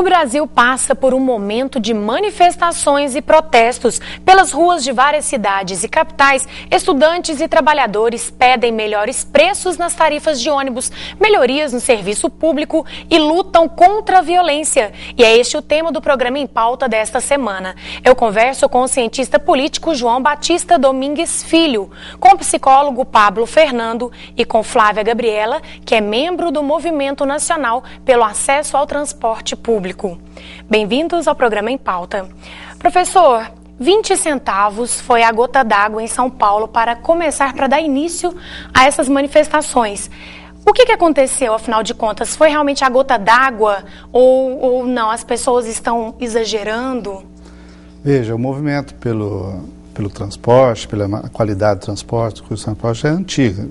O Brasil passa por um momento de manifestações e protestos. Pelas ruas de várias cidades e capitais, estudantes e trabalhadores pedem melhores preços nas tarifas de ônibus, melhorias no serviço público e lutam contra a violência. E é este o tema do programa Em Pauta desta semana. Eu converso com o cientista político João Batista Domingues Filho, com o psicólogo Pablo Fernando e com Flávia Gabriela, que é membro do Movimento Nacional pelo Acesso ao Transporte Público. Bem-vindos ao programa Em Pauta. Professor, 20 centavos foi a gota d'água em São Paulo para dar início a essas manifestações. O que aconteceu, afinal de contas? Foi realmente a gota d'água ou não? As pessoas estão exagerando? Veja, o movimento pelo transporte, pela qualidade do transporte, o transporte é antigo.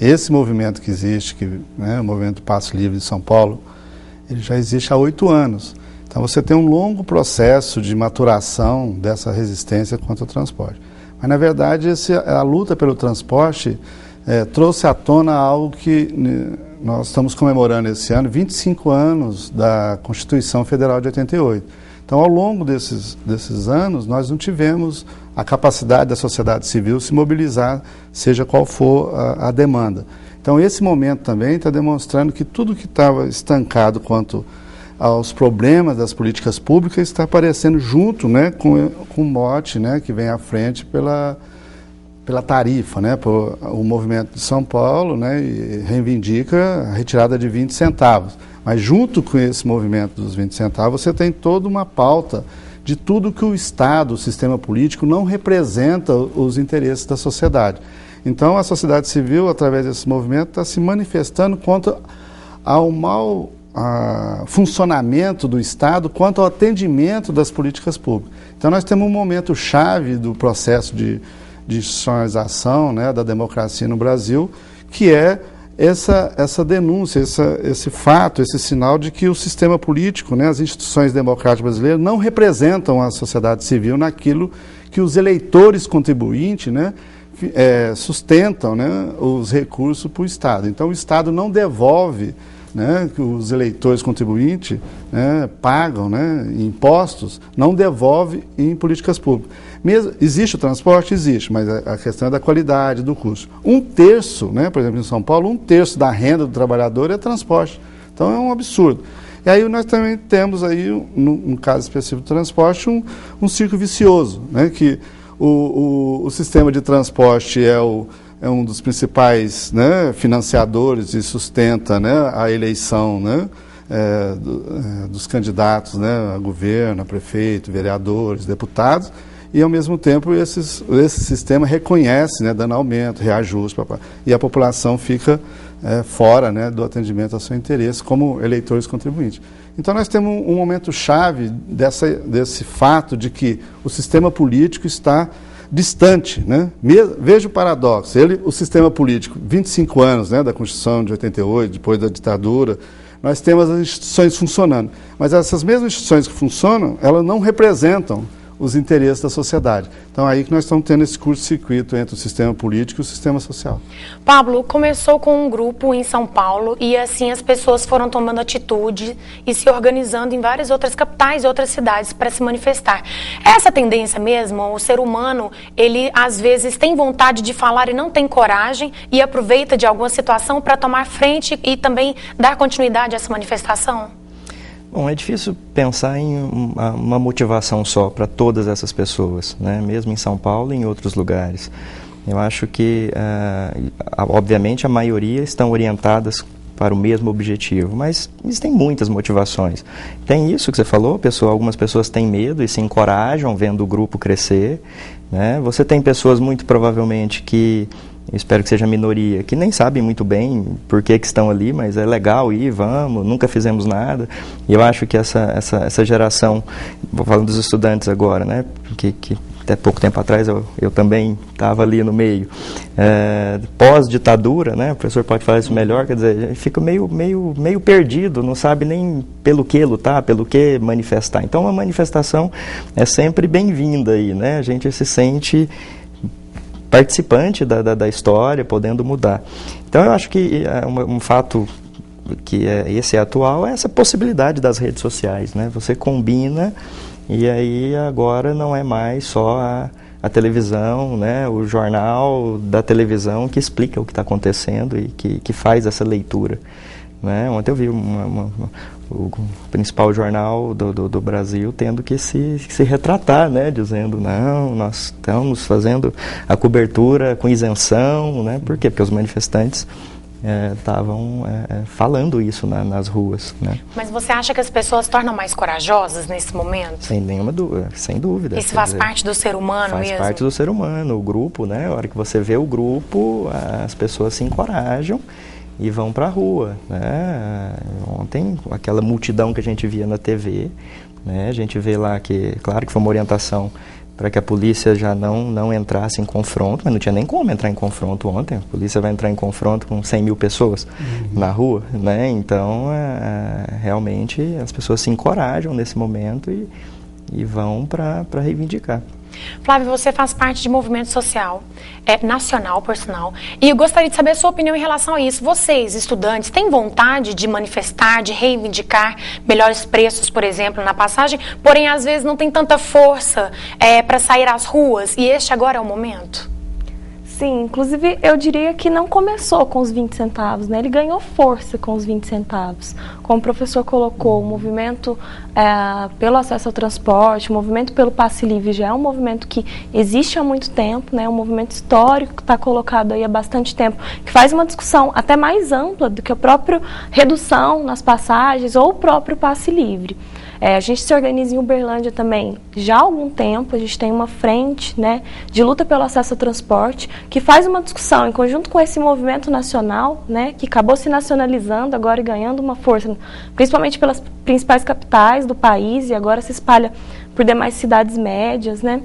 Esse movimento que existe, o movimento do Passe Livre de São Paulo, ele já existe há 8 anos. Então você tem um longo processo de maturação dessa resistência contra o transporte. Mas, na verdade, a luta pelo transporte trouxe à tona algo que nós estamos comemorando esse ano, 25 anos da Constituição Federal de 88. Então, ao longo desses anos, nós não tivemos a capacidade da sociedade civil se mobilizar, seja qual for a demanda. Então, esse momento também está demonstrando que tudo que estava estancado quanto aos problemas das políticas públicas está aparecendo junto, com o mote, que vem à frente pela tarifa, o movimento de São Paulo, e reivindica a retirada de 20 centavos. Mas junto com esse movimento dos 20 centavos, você tem toda uma pauta de tudo que o Estado, o sistema político, não representa os interesses da sociedade. Então, a sociedade civil, através desse movimento, está se manifestando contra ao mau funcionamento do Estado, quanto ao atendimento das políticas públicas. Então, nós temos um momento chave do processo de institucionalização, da democracia no Brasil, que é essa denúncia, esse fato, esse sinal de que o sistema político, as instituições democráticas brasileiras não representam a sociedade civil naquilo que os eleitores contribuintes, sustentam, os recursos para o Estado. Então, o Estado não devolve, que os eleitores contribuintes pagam, impostos, não devolve em políticas públicas. Existe o transporte? Existe, mas a questão é da qualidade, do custo. 1/3, por exemplo, em São Paulo, 1/3 da renda do trabalhador é transporte. Então, é um absurdo. E aí nós também temos aí, no caso específico do transporte, um círculo vicioso, que o sistema de transporte é um dos principais financiadores e sustenta a eleição dos candidatos a governo, a prefeito, vereadores, deputados, e ao mesmo tempo esse sistema reconhece, dando aumento, reajuste, e a população fica fora do atendimento ao seu interesse como eleitores contribuintes. Então nós temos um momento chave desse fato de que o sistema político está distante, Veja o paradoxo, o sistema político, 25 anos, da Constituição de 88, depois da ditadura, nós temos as instituições funcionando, mas essas mesmas instituições que funcionam, elas não representam os interesses da sociedade. Então, aí que nós estamos tendo esse curto-circuito entre o sistema político e o sistema social. Pablo, começou com um grupo em São Paulo e assim as pessoas foram tomando atitude e se organizando em várias outras capitais e outras cidades para se manifestar. É essa tendência mesmo? O ser humano, ele às vezes tem vontade de falar e não tem coragem e aproveita de alguma situação para tomar frente e também dar continuidade a essa manifestação? Bom, é difícil pensar em uma motivação só para todas essas pessoas, mesmo em São Paulo e em outros lugares. Eu acho que, obviamente, a maioria estão orientadas para o mesmo objetivo, mas existem muitas motivações. Tem isso que você falou, algumas pessoas têm medo e se encorajam vendo o grupo crescer. Você tem pessoas muito provavelmente que, eu espero que seja a minoria, que nem sabem muito bem por que estão ali, mas é legal ir, vamos, nunca fizemos nada. E eu acho que essa geração, vou falando dos estudantes agora, que até pouco tempo atrás eu também estava ali no meio, pós-ditadura, o professor pode falar isso melhor, quer dizer, fica meio perdido, não sabe nem pelo que lutar, pelo que manifestar. Então, uma manifestação é sempre bem-vinda aí, a gente se sente participante da história, podendo mudar. Então, eu acho que um fato esse atual é essa possibilidade das redes sociais, né? Você combina e aí agora não é mais só a televisão, né? O jornal da televisão que explica o que está acontecendo e que faz essa leitura, né? Ontem eu vi o principal jornal do Brasil tendo que se retratar, né? Dizendo, não, nós estamos fazendo a cobertura com isenção, né? Por quê? Porque os manifestantes estavam falando isso nas ruas, né? Mas você acha que as pessoas tornam mais corajosas nesse momento? Sem nenhuma dúvida, sem dúvida. Isso faz parte do ser humano mesmo? Faz parte do ser humano, o grupo, né? A hora que você vê o grupo, as pessoas se encorajam e vão para a rua, né? Ontem, aquela multidão que a gente via na TV, né? A gente vê lá que, claro que foi uma orientação para que a polícia já não entrasse em confronto, mas não tinha nem como entrar em confronto ontem. A polícia vai entrar em confronto com 100 mil pessoas na rua, né? Então, realmente, as pessoas se encorajam nesse momento e vão para reivindicar. Flávio, você faz parte de movimento social, nacional, por sinal, e eu gostaria de saber a sua opinião em relação a isso. Vocês, estudantes, têm vontade de manifestar, de reivindicar melhores preços, por exemplo, na passagem, porém, às vezes, não tem tanta força para sair às ruas, e este agora é o momento? Sim, inclusive eu diria que não começou com os 20 centavos, né? Ele ganhou força com os 20 centavos. Como o professor colocou, o movimento pelo acesso ao transporte, o movimento pelo passe livre já é um movimento que existe há muito tempo, né? Um movimento histórico que está colocado aí há bastante tempo, que faz uma discussão até mais ampla do que a própria redução nas passagens ou o próprio passe livre. A gente se organiza em Uberlândia também já há algum tempo, a gente tem uma frente, né, de luta pelo acesso ao transporte, que faz uma discussão em conjunto com esse movimento nacional, né, que acabou se nacionalizando agora e ganhando uma força, principalmente pelas principais capitais do país e agora se espalha por demais cidades médias, né.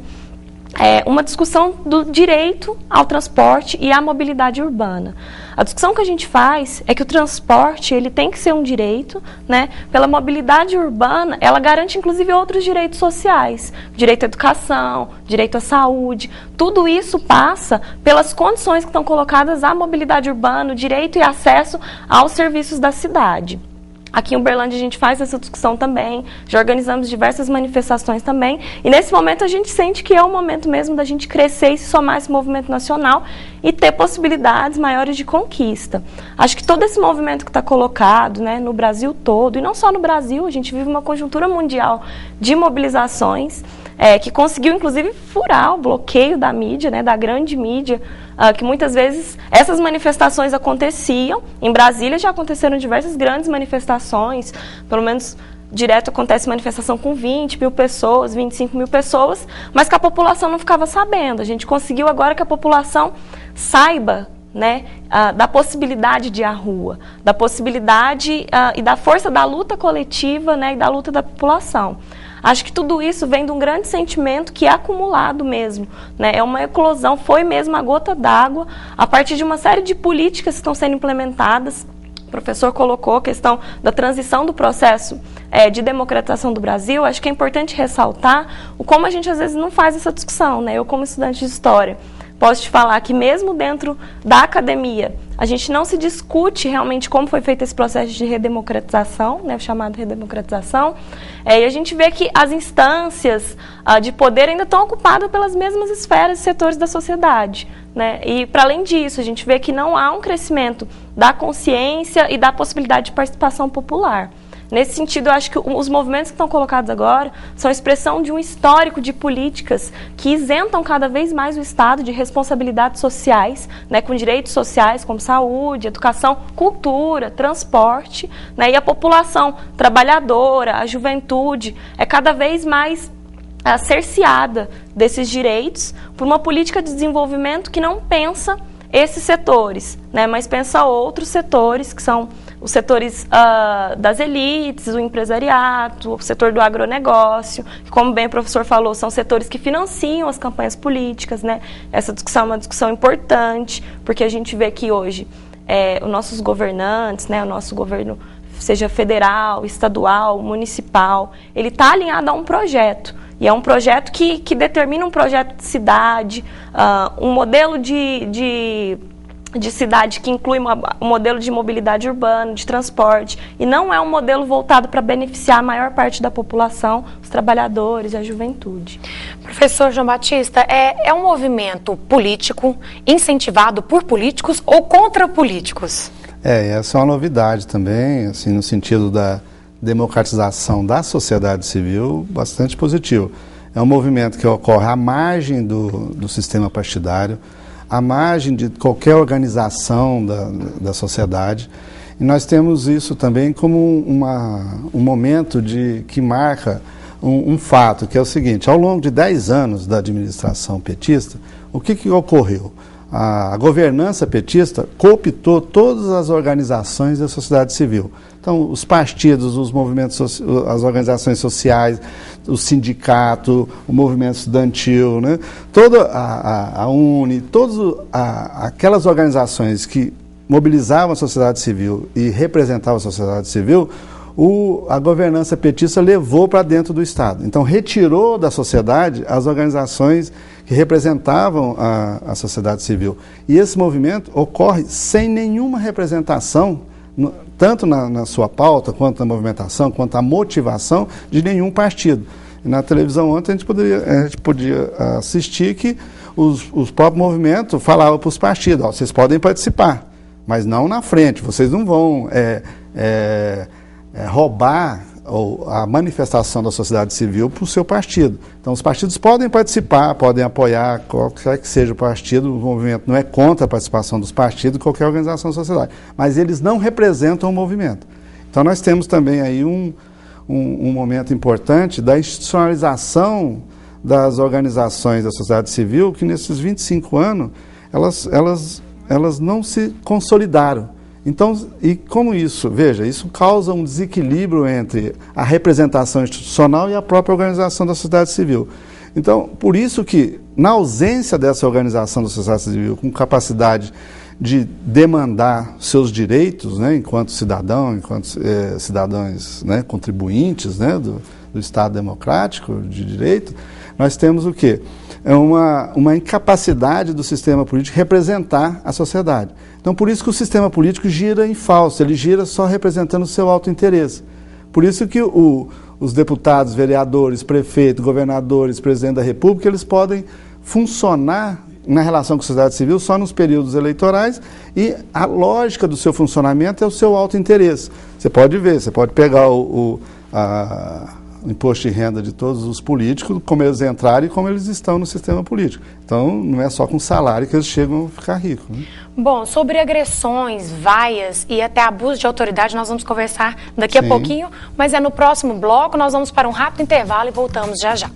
Uma discussão do direito ao transporte e à mobilidade urbana. A discussão que a gente faz é que o transporte ele tem que ser um direito, né? Pela mobilidade urbana, ela garante inclusive outros direitos sociais, direito à educação, direito à saúde. Tudo isso passa pelas condições que estão colocadas à mobilidade urbana, o direito e acesso aos serviços da cidade. Aqui em Uberlândia a gente faz essa discussão também, já organizamos diversas manifestações também, e nesse momento a gente sente que é o momento mesmo da gente crescer e se somar a esse movimento nacional e ter possibilidades maiores de conquista. Acho que todo esse movimento que está colocado, né, no Brasil todo, e não só no Brasil, a gente vive uma conjuntura mundial de mobilizações, que conseguiu inclusive furar o bloqueio da mídia, né, da grande mídia, que muitas vezes essas manifestações aconteciam. Em Brasília já aconteceram diversas grandes manifestações, pelo menos direto acontece manifestação com 20 mil pessoas, 25 mil pessoas, mas que a população não ficava sabendo. A gente conseguiu agora que a população saiba, né, da possibilidade de ir à rua, da possibilidade e da força da luta coletiva, né, e da luta da população. Acho que tudo isso vem de um grande sentimento que é acumulado mesmo, né? É uma eclosão, foi mesmo a gota d'água, a partir de uma série de políticas que estão sendo implementadas. O professor colocou a questão da transição do processo de democratização do Brasil. Acho que é importante ressaltar como a gente às vezes não faz essa discussão, né? Eu, como estudante de História, posso te falar que mesmo dentro da academia, a gente não se discute realmente como foi feito esse processo de redemocratização, né, o chamado redemocratização, e a gente vê que as instâncias de poder ainda estão ocupadas pelas mesmas esferas e setores da sociedade, né? E, para além disso, a gente vê que não há um crescimento da consciência e da possibilidade de participação popular. Nesse sentido, eu acho que os movimentos que estão colocados agora são expressão de um histórico de políticas que isentam cada vez mais o Estado de responsabilidades sociais, né, com direitos sociais como saúde, educação, cultura, transporte, né, e a população trabalhadora, a juventude, é cada vez mais cerceada desses direitos por uma política de desenvolvimento que não pensa esses setores, né, mas pensa outros setores, que são os setores das elites, o empresariado, o setor do agronegócio, que, como bem o professor falou, são setores que financiam as campanhas políticas, né? Essa discussão é uma discussão importante, porque a gente vê que hoje os nossos governantes, né, o nosso governo, seja federal, estadual, municipal, ele está alinhado a um projeto. E é um projeto que determina um projeto de cidade, um modelo de de cidade que inclui um modelo de mobilidade urbana, de transporte, e não é um modelo voltado para beneficiar a maior parte da população, os trabalhadores e a juventude. Professor João Batista, é um movimento político incentivado por políticos ou contra políticos? Essa é uma novidade também, assim, no sentido da democratização da sociedade civil, bastante positivo. É um movimento que ocorre à margem do sistema partidário, à margem de qualquer organização da sociedade. E nós temos isso também como um momento que marca um fato, que é o seguinte: ao longo de 10 anos da administração petista, o que ocorreu? A governança petista cooptou todas as organizações da sociedade civil. Então, os partidos, os movimentos, as organizações sociais, o sindicato, o movimento estudantil, né? Toda a UNE, todas aquelas organizações que mobilizavam a sociedade civil e representavam a sociedade civil, a governança petista levou para dentro do Estado. Então, retirou da sociedade as organizações que representavam a sociedade civil. E esse movimento ocorre sem nenhuma representação, tanto na sua pauta, quanto na movimentação, quanto na motivação de nenhum partido. E na televisão ontem a gente podia assistir que os próprios movimentos falavam para os partidos: vocês podem participar, mas não na frente, vocês não vão roubar a manifestação da sociedade civil para o seu partido. Então, os partidos podem participar, podem apoiar qualquer que seja o partido, o movimento não é contra a participação dos partidos, qualquer organização da sociedade, mas eles não representam o movimento. Então, nós temos também aí um momento importante da institucionalização das organizações da sociedade civil, que nesses 25 anos, elas não se consolidaram. Então, e como isso? Veja, isso causa um desequilíbrio entre a representação institucional e a própria organização da sociedade civil. Então, por isso que, na ausência dessa organização da sociedade civil com capacidade de demandar seus direitos, né, enquanto cidadão, enquanto cidadãos, né, contribuintes, né, do Estado democrático de direito, nós temos o quê? É uma incapacidade do sistema político representar a sociedade. Então, por isso que o sistema político gira em falso, ele gira só representando o seu autointeresse. Por isso que os deputados, vereadores, prefeitos, governadores, presidente da República, eles podem funcionar na relação com a sociedade civil só nos períodos eleitorais, e a lógica do seu funcionamento é o seu autointeresse. Você pode ver, você pode pegar o imposto de renda de todos os políticos, como eles entraram e como eles estão no sistema político. Então, não é só com salário que eles chegam a ficar ricos, né? Bom, sobre agressões, vaias e até abuso de autoridade, nós vamos conversar daqui a pouquinho, mas é no próximo bloco. Nós vamos para um rápido intervalo e voltamos já já.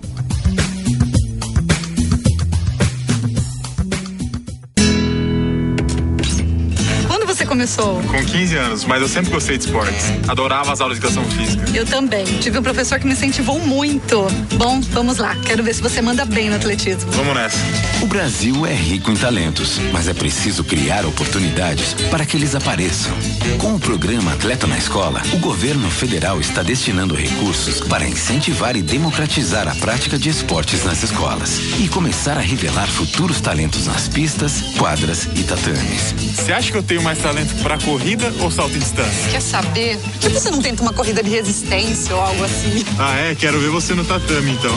Começou? Com 15 anos, mas eu sempre gostei de esportes. Adorava as aulas de educação física. Eu também. Tive um professor que me incentivou muito. Bom, vamos lá. Quero ver se você manda bem no atletismo. Vamos nessa. O Brasil é rico em talentos, mas é preciso criar oportunidades para que eles apareçam. Com o programa Atleta na Escola, o governo federal está destinando recursos para incentivar e democratizar a prática de esportes nas escolas e começar a revelar futuros talentos nas pistas, quadras e tatames. Você acha que eu tenho mais talento para corrida ou salto em distância? Quer saber? Por que você não tenta uma corrida de resistência ou algo assim? Ah, é? Quero ver você no tatame, então.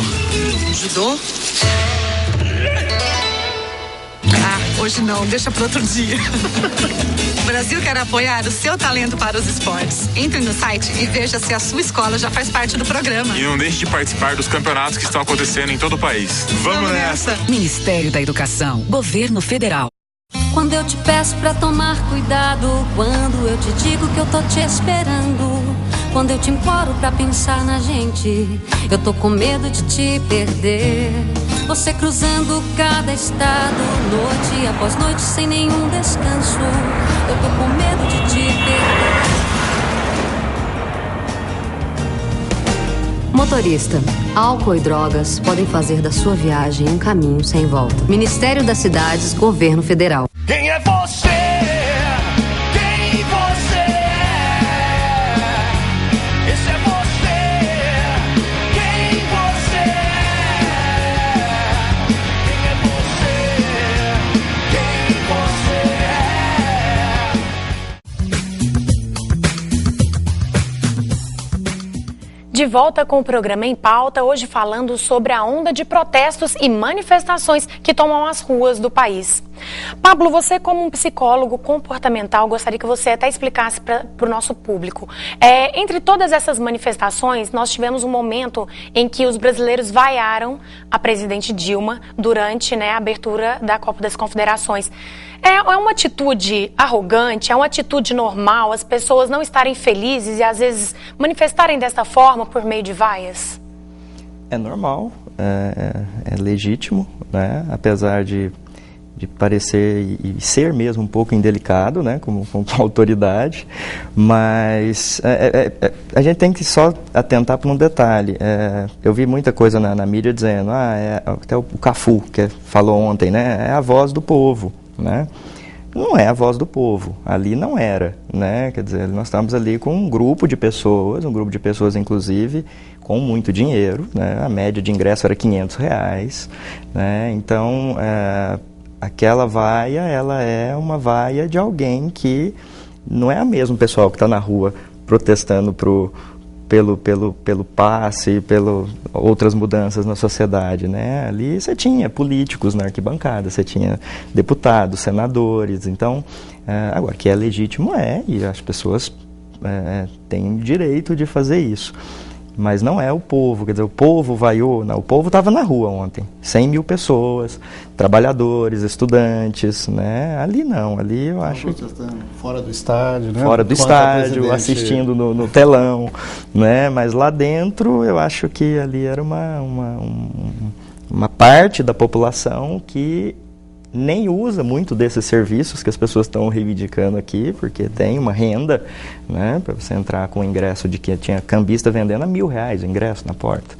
Judô? Ah, hoje não. Deixa para outro dia. O Brasil quer apoiar o seu talento para os esportes. Entre no site e veja se a sua escola já faz parte do programa. E não deixe de participar dos campeonatos que estão acontecendo em todo o país. Vamos nessa! Ministério da Educação, Governo Federal. Quando eu te peço pra tomar cuidado, quando eu te digo que eu tô te esperando, quando eu te imploro pra pensar na gente, eu tô com medo de te perder. Você cruzando cada estado, noite após noite, sem nenhum descanso, eu tô com medo de te perder. Motorista, álcool e drogas podem fazer da sua viagem um caminho sem volta. Ministério das Cidades, Governo Federal. Quem é você? Quem você é? Esse é você. Quem você é? Quem é você? Quem você é? De volta com o programa Em Pauta, hoje falando sobre a onda de protestos e manifestações que tomam as ruas do país. Pablo, você como um psicólogo comportamental, gostaria que você até explicasse para o nosso público. Entre todas essas manifestações, nós tivemos um momento em que os brasileiros vaiaram a presidente Dilma durante, a abertura da Copa das Confederações. É uma atitude arrogante, é uma atitude normal as pessoas não estarem felizes e às vezes manifestarem dessa forma por meio de vaias? É normal, é legítimo, né? Apesar de parecer e ser mesmo um pouco indelicado, né, como autoridade, mas a gente tem que só atentar para um detalhe. Eu vi muita coisa na mídia dizendo, até o Cafu, que falou ontem, né, é a voz do povo, né? Não é a voz do povo, ali não era, né? Quer dizer, nós estamos ali com um grupo de pessoas inclusive com muito dinheiro, né? A média de ingresso era R$500, né? Então, aquela vaia, ela é uma vaia de alguém que não é o mesmo pessoal que está na rua protestando pelo passe, pelas outras mudanças na sociedade, né? Ali você tinha políticos na arquibancada, você tinha deputados, senadores, então, agora, que é legítimo e as pessoas têm direito de fazer isso. Mas não é o povo, quer dizer, o povo vaiou, não, o povo estava na rua ontem, 100 mil pessoas, trabalhadores, estudantes, né? Ali não, ali eu acho que... Fora do estádio, né? Fora do estádio, assistindo no telão, né? Mas lá dentro eu acho que ali era uma parte da população que nem usa muito desses serviços que as pessoas estão reivindicando aqui, porque tem uma renda, né, para você entrar com o ingresso de que tinha cambista vendendo a R$1.000 o ingresso na porta.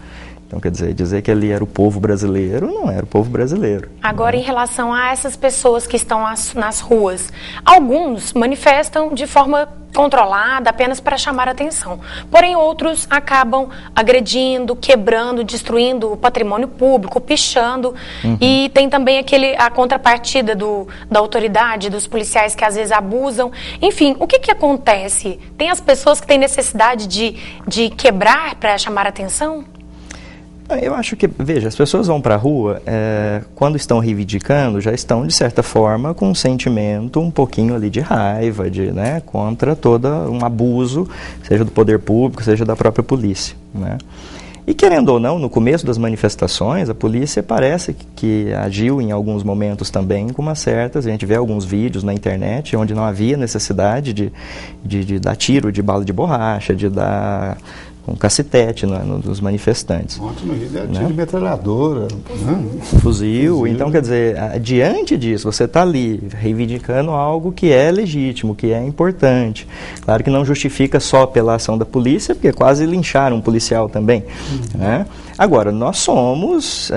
Então, quer dizer que ali era o povo brasileiro, não era o povo brasileiro. Agora, em relação a essas pessoas que estão nas ruas, alguns manifestam de forma controlada, apenas para chamar a atenção. Porém, outros acabam agredindo, quebrando, destruindo o patrimônio público, pichando. E tem também a contrapartida da autoridade, dos policiais que às vezes abusam. Enfim, o que acontece? Tem as pessoas que têm necessidade de quebrar para chamar a atenção? Eu acho que, veja, as pessoas vão para a rua, quando estão reivindicando, já estão, de certa forma, com um sentimento um pouquinho ali de raiva, né, contra todo um abuso, seja do poder público, seja da própria polícia, né? E querendo ou não, no começo das manifestações, a polícia parece que agiu em alguns momentos também com umas certas, a gente vê alguns vídeos na internet onde não havia necessidade de dar tiro de bala de borracha, de dar um cacetete nos manifestantes. Ontem no Rio deu tiro de metralhadora. Fuzil. Então, quer dizer, diante disso, você está ali reivindicando algo que é legítimo, que é importante. Claro que não justifica só pela ação da polícia, porque quase lincharam um policial também, né? Agora, nós somos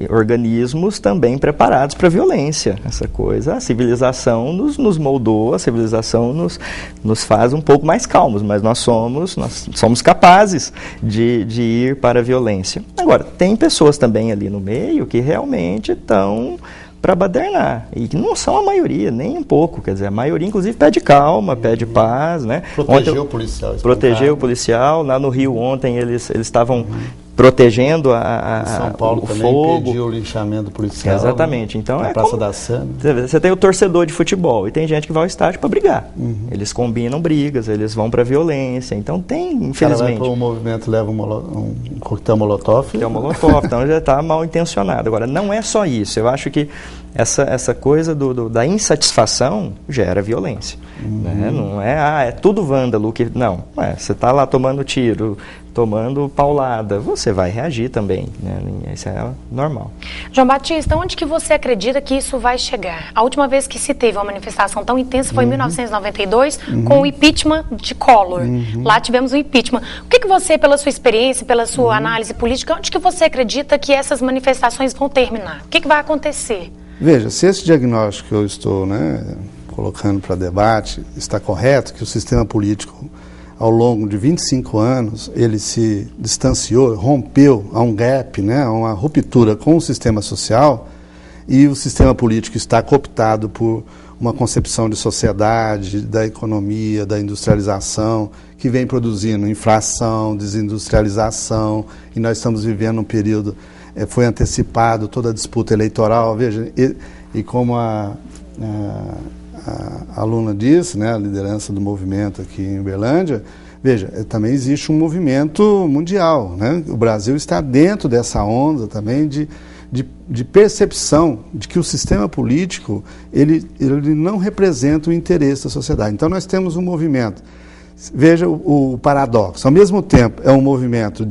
organismos também preparados para a violência. Essa coisa, a civilização nos moldou, a civilização nos faz um pouco mais calmos, mas nós somos capazes de ir para a violência. Agora, tem pessoas também ali no meio que realmente estão para badernar, e que não são a maioria, nem um pouco, quer dizer, a maioria inclusive pede calma, pede paz, né? Protegeu o policial. Protegeu o policial, lá no Rio ontem eles estavam protegendo São Paulo o também fogo. impediu o linchamento policial. Exatamente. Então, na Praça da Sé. Você tem o torcedor de futebol e tem gente que vai ao estádio para brigar. Eles combinam brigas, eles vão para violência. Então tem, infelizmente. O cara vai para um movimento, leva um coquetel molotov. Coquetel molotov, então já está mal intencionado. Agora, não é só isso. Eu acho que essa coisa da insatisfação gera violência. Né? Não é tudo vândalo. Não, você está lá tomando tiro, tomando paulada, você vai reagir também, né? Isso é normal. João Batista, onde que você acredita que isso vai chegar? A última vez que se teve uma manifestação tão intensa foi em 1992, com o impeachment de Collor. Lá tivemos o impeachment. O que você, pela sua experiência, pela sua análise política, onde que você acredita que essas manifestações vão terminar? O que vai acontecer? Veja, se esse diagnóstico que eu estou colocando para debate está correto, que o sistema político ao longo de 25 anos, ele se distanciou, rompeu a um gap, a uma ruptura com o sistema social, e o sistema político está cooptado por uma concepção de sociedade, da economia, da industrialização, que vem produzindo inflação, desindustrialização, e nós estamos vivendo um período, foi antecipado toda a disputa eleitoral, veja, e como a aluna disse, né, a liderança do movimento aqui em Uberlândia, veja, também existe um movimento mundial, né? O Brasil está dentro dessa onda também de percepção de que o sistema político ele não representa o interesse da sociedade. Então nós temos um movimento, veja o paradoxo, ao mesmo tempo é um movimento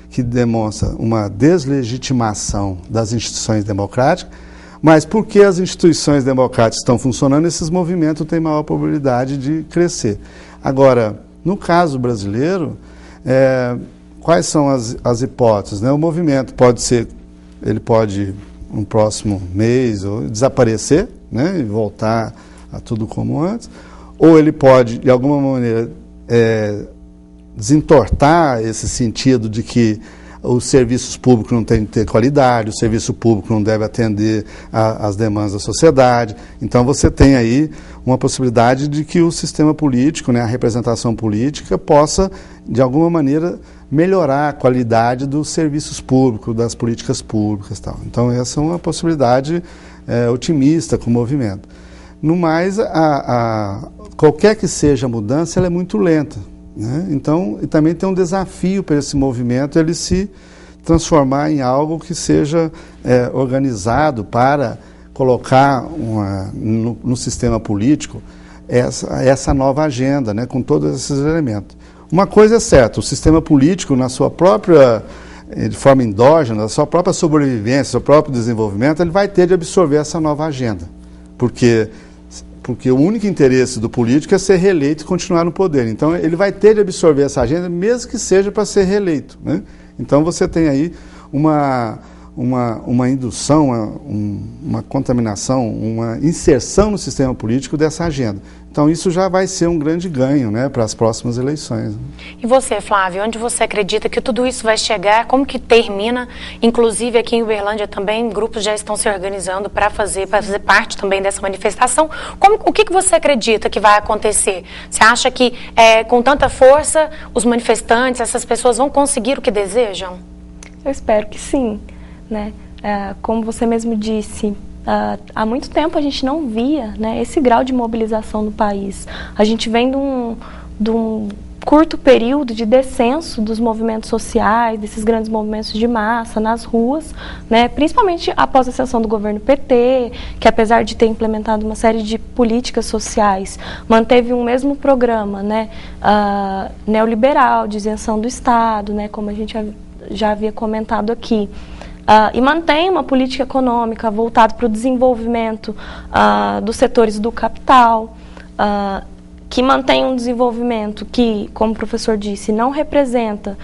que demonstra uma deslegitimação das instituições democráticas, mas porque as instituições democráticas estão funcionando, esses movimentos têm maior probabilidade de crescer. Agora, no caso brasileiro, quais são as hipóteses, né? O movimento ele pode, no próximo mês, desaparecer, né, e voltar a tudo como antes, ou ele pode, de alguma maneira, desentortar esse sentido de que os serviços públicos não têm que ter qualidade, o serviço público não deve atender às demandas da sociedade. Então você tem aí uma possibilidade de que o sistema político, né, a representação política, possa, de alguma maneira, melhorar a qualidade dos serviços públicos, das políticas públicas e tal. Então essa é uma possibilidade otimista com o movimento. No mais, qualquer que seja a mudança, ela é muito lenta, né? Então, e também tem um desafio para esse movimento, ele se transformar em algo que seja organizado para colocar no sistema político essa nova agenda, né, com todos esses elementos. Uma coisa é certa, o sistema político, na sua própria, de forma endógena, na sua própria sobrevivência, seu próprio desenvolvimento, ele vai ter de absorver essa nova agenda, porque o único interesse do político é ser reeleito e continuar no poder. Então, ele vai ter de absorver essa agenda, mesmo que seja para ser reeleito, né? Então, você tem aí uma indução, uma contaminação, uma inserção no sistema político dessa agenda. Então, isso já vai ser um grande ganho, né, para as próximas eleições. E você, Flávio, onde você acredita que tudo isso vai chegar? Como que termina? Inclusive, aqui em Uberlândia também, grupos já estão se organizando para fazer parte também dessa manifestação. O que você acredita que vai acontecer? Você acha que, com tanta força, os manifestantes, essas pessoas vão conseguir o que desejam? Eu espero que sim, né? Como você mesmo disse, há muito tempo a gente não via, né, esse grau de mobilização no país. A gente vem de um curto período de descenso dos movimentos sociais, desses grandes movimentos de massa nas ruas, né, principalmente após a ascensão do governo PT, que apesar de ter implementado uma série de políticas sociais, manteve um mesmo programa, né, neoliberal, de isenção do Estado, né, como a gente já havia comentado aqui. E mantém uma política econômica voltada para o desenvolvimento dos setores do capital, que mantém um desenvolvimento que, como o professor disse, não representa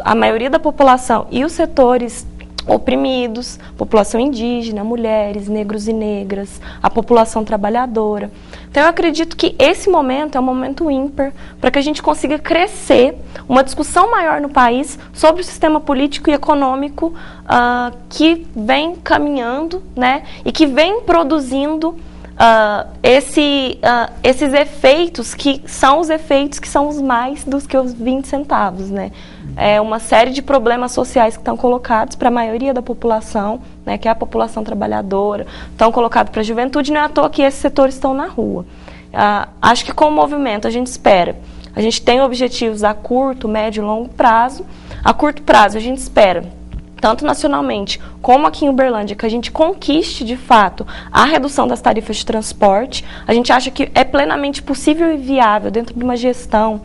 a maioria da população e os setores oprimidos, população indígena, mulheres, negros e negras, a população trabalhadora. Então eu acredito que esse momento é um momento ímpar para que a gente consiga crescer uma discussão maior no país sobre o sistema político e econômico que vem caminhando, né, e que vem produzindo esses efeitos que são os mais dos que os 20 centavos, né? É uma série de problemas sociais que estão colocados para a maioria da população, né, que é a população trabalhadora, estão colocados para a juventude, não é à toa que esses setores estão na rua. Acho que com o movimento a gente tem objetivos a curto, médio e longo prazo. A curto prazo a gente espera, tanto nacionalmente como aqui em Uberlândia, que a gente conquiste, de fato, a redução das tarifas de transporte. A gente acha que é plenamente possível e viável, dentro de uma gestão,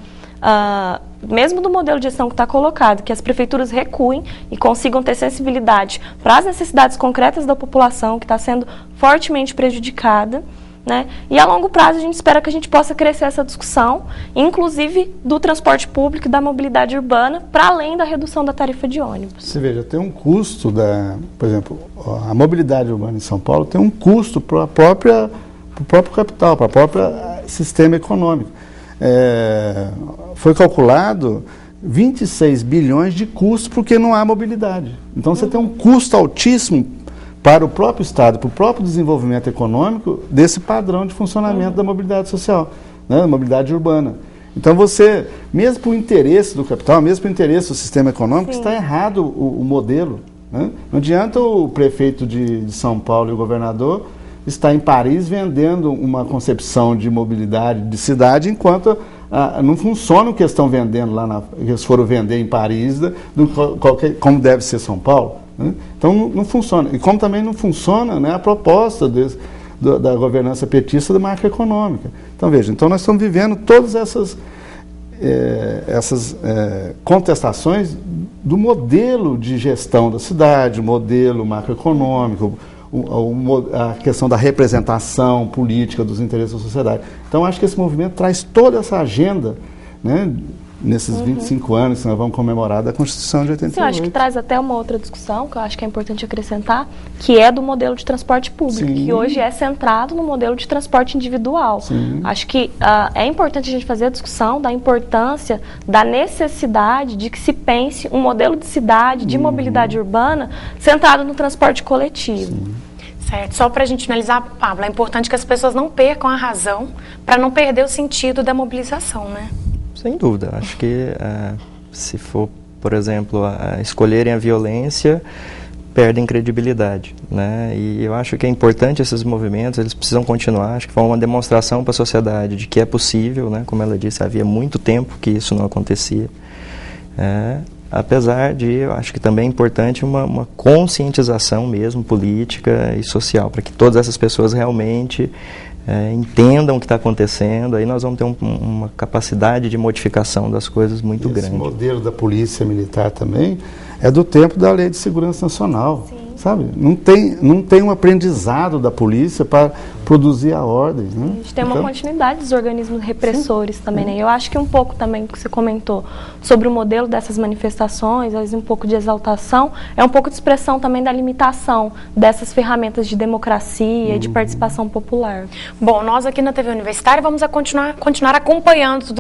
mesmo do modelo de gestão que está colocado, que as prefeituras recuem e consigam ter sensibilidade para as necessidades concretas da população, que está sendo fortemente prejudicada, né? E a longo prazo a gente espera que a gente possa crescer essa discussão, inclusive do transporte público e da mobilidade urbana, para além da redução da tarifa de ônibus. Você veja, tem um custo, por exemplo, a mobilidade urbana em São Paulo tem um custo para o próprio capital, para o próprio sistema econômico. Foi calculado 26 bilhões de custo porque não há mobilidade. Então você tem um custo altíssimo para o próprio Estado, para o próprio desenvolvimento econômico desse padrão de funcionamento da mobilidade social, né, da mobilidade urbana. Então você, mesmo por interesse do capital, mesmo por interesse do sistema econômico, está errado o modelo. Né? Não adianta o prefeito de São Paulo e o governador estar em Paris vendendo uma concepção de mobilidade de cidade, enquanto não funciona o que eles estão vendendo lá, eles foram vender em Paris, como deve ser São Paulo. Né? Então não funciona. E como também não funciona, né, a proposta da governança petista da macroeconômica. Então veja, nós estamos vivendo todas essas contestações do modelo de gestão da cidade, o modelo macroeconômico, a questão da representação política dos interesses da sociedade. Então acho que esse movimento traz toda essa agenda, né, nesses 25 anos que nós vamos comemorar da Constituição de 88. Sim, eu acho que traz até uma outra discussão, que eu acho que é importante acrescentar, que é do modelo de transporte público, que hoje é centrado no modelo de transporte individual. Sim. Acho que é importante a gente fazer a discussão da importância, da necessidade de que se pense um modelo de cidade, de mobilidade urbana, centrado no transporte coletivo. Sim. Certo. Só para a gente finalizar, Pablo, é importante que as pessoas não percam a razão para não perder o sentido da mobilização, né? Sem dúvida. Acho que se for, por exemplo, escolherem a violência, perdem credibilidade, né? E eu acho que é importante esses movimentos, eles precisam continuar. Acho que foi uma demonstração para a sociedade de que é possível, né? Como ela disse, havia muito tempo que isso não acontecia. Apesar de, eu acho que também é importante uma conscientização mesmo, política e social, para que todas essas pessoas realmente entendam o que está acontecendo. Aí nós vamos ter uma capacidade de modificação das coisas muito grande. Esse modelo da polícia militar também é do tempo da Lei de Segurança Nacional. Sim. Sabe? Não tem um aprendizado da polícia para produzir a ordem. Né? A gente tem uma continuidade dos organismos repressores também, né? Eu acho que um pouco também que você comentou sobre o modelo dessas manifestações, às vezes um pouco de exaltação, é um pouco de expressão também da limitação dessas ferramentas de democracia e de participação popular. Bom, nós aqui na TV Universitária vamos continuar acompanhando tudo